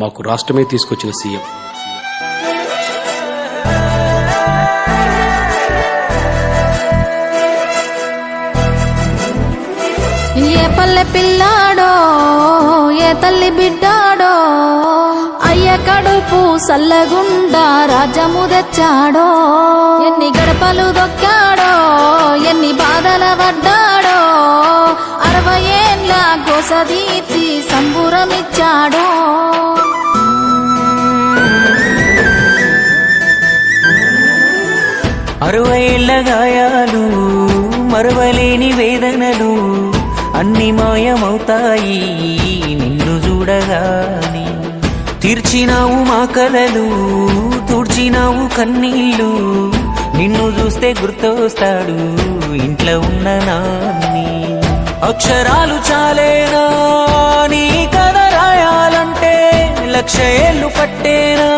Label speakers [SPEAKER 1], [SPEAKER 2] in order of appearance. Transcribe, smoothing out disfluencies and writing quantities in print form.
[SPEAKER 1] మాకు రాష్ట్రమే తీసుకొచ్చిన సీఎం.
[SPEAKER 2] ఏ పల్లె పిల్లాడో ఏ తల్లి బిడ్డాడో అయ్య కడుపు సల్లగుండా రాజ్యము తెచ్చాడో. ఎన్ని గడపలు దొక్కాడో ఎన్ని బాధల పడ్డాడో 60 ఏళ్ళ గోసదీర్చి సంబురమిచ్చాడో.
[SPEAKER 3] 60 ఏళ్ల గాయాలు మరవలేని వేదనలు అన్ని మాయమవుతాయి నిన్ను చూడగాని. తీర్చినావు మా కలలు తుడిచినావు కన్నీళ్ళు, నిన్ను చూస్తే గుర్తొస్తాడు ఇంట్లో ఉన్న నాన్ని. అక్షరాలు చాలేనా నీ కథ రాయాలంటే 1,00,000 ఏళ్ళు పట్టేనా.